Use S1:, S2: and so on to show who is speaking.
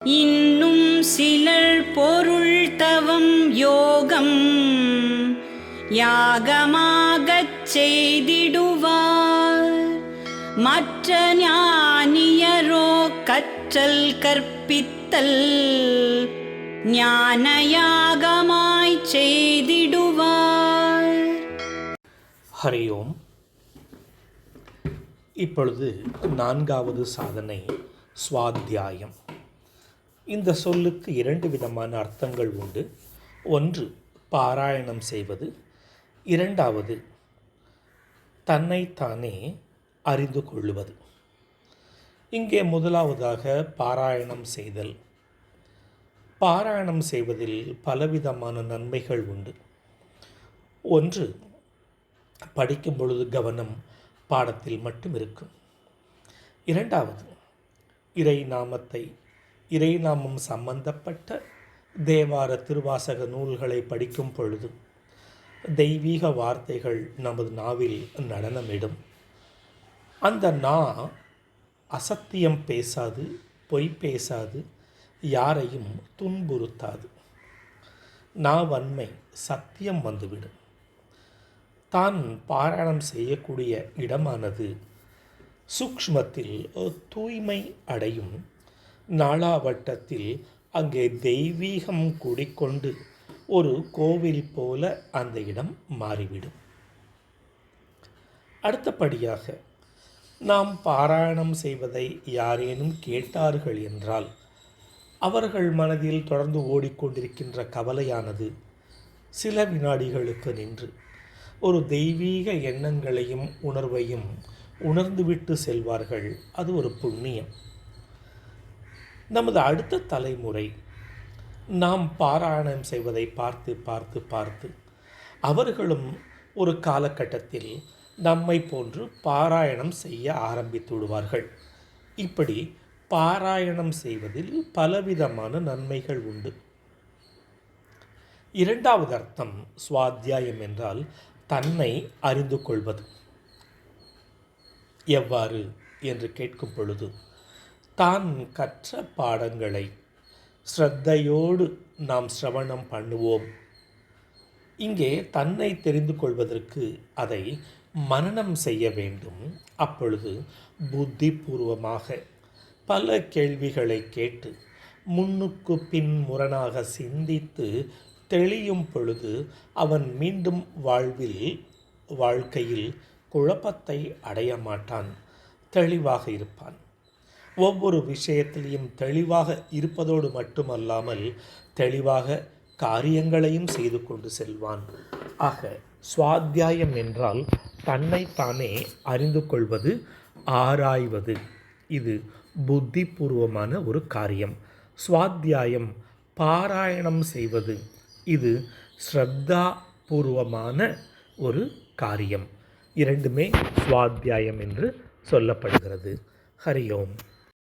S1: இன்னும் சிலர் பொருள் தவம் யோகம் யாகமாகச் செய்திடுவார். மற்ற ஞானியரோ கற்றல் கற்பித்தல் ஞானயாகமாய்ச் செய்திடுவார்.
S2: ஹரி ஓம். இப்பொழுது 4வது சாதனை ஸ்வாத்தியாயம். இந்த சொல்லுக்கு 2 விதமான அர்த்தங்கள் உண்டு. ஒன்று பாராயணம் செய்வது, 2வது தன்னைத்தானே அறிந்து கொள்ளுவது. இங்கே முதலாவதாக பாராயணம் செய்தல். பாராயணம் செய்வதில் பலவிதமான நன்மைகள் உண்டு. ஒன்று, படிக்கும் பொழுது கவனம் பாடத்தில் மட்டும் இருக்கும். 2வது, இறைநாமம் சம்பந்தப்பட்ட தேவார திருவாசக நூல்களை படிக்கும் பொழுது தெய்வீக வார்த்தைகள் நமது நாவில் நடனமிடும். அந்த நா அசத்தியம் பேசாது, பொய் பேசாது, யாரையும் துன்புறுத்தாது. நாவன்மை சத்தியம் வந்துவிடும். தான் பாராயணம் செய்யக்கூடிய இடமானது சூக்ஷ்மத்தில் தூய்மை அடையும். நாளாவட்டத்தில் அங்கே தெய்வீகம் குடிக்கொண்டு ஒரு கோவில் போல அந்த இடம் மாறிவிடும். அடுத்தபடியாக நாம் பாராயணம் செய்வதை யாரேனும் கேட்டார்கள் என்றால் அவர்கள் மனதில் தொடர்ந்து ஓடிக்கொண்டிருக்கின்ற கவலையானது சில வினாடிகளுக்கு நின்று ஒரு தெய்வீக எண்ணங்களையும் உணர்வையும் உணர்ந்துவிட்டு செல்வார்கள். அது ஒரு புண்ணியம். நமது அடுத்த தலைமுறை நாம் பாராயணம் செய்வதை பார்த்து பார்த்து பார்த்து அவர்களும் ஒரு காலகட்டத்தில் நம்மை போன்று பாராயணம் செய்ய ஆரம்பித்து விடுவார்கள். இப்படி பாராயணம் செய்வதில் பலவிதமான நன்மைகள் உண்டு. 2வது அர்த்தம் ஸ்வாத்தியாயம் என்றால் தன்னை அறிந்து கொள்வது. எவ்வாறு என்று கேட்கும் பொழுது, தான் கற்ற பாடங்களை ஸ்ரத்தையோடு நாம் சிரவணம் பண்ணுவோம். இங்கே தன்னை தெரிந்து கொள்வதற்கு அதை மனனம் செய்ய வேண்டும். அப்பொழுது புத்திபூர்வமாக பல கேள்விகளை கேட்டு முன்னுக்கு பின் முரணாக சிந்தித்து தெளியும் பொழுது அவன் மீண்டும் வாழ்க்கையில் குழப்பத்தை அடைய மாட்டான், தெளிவாக இருப்பான். ஒவ்வொரு விஷயத்திலையும் தெளிவாக இருப்பதோடு மட்டுமல்லாமல் தெளிவாக காரியங்களையும் செய்து கொண்டு செல்வான். ஆக ஸ்வாத்தியாயம் என்றால் தன்னைத்தானே அறிந்து கொள்வது, ஆராய்வது. இது புத்திபூர்வமான ஒரு காரியம். ஸ்வாத்தியாயம் பாராயணம் செய்வது, இது ஸ்ரத்தா பூர்வமான ஒரு காரியம். இரண்டுமே ஸ்வாத்தியாயம் என்று சொல்லப்படுகிறது. ஹரி ஓம்.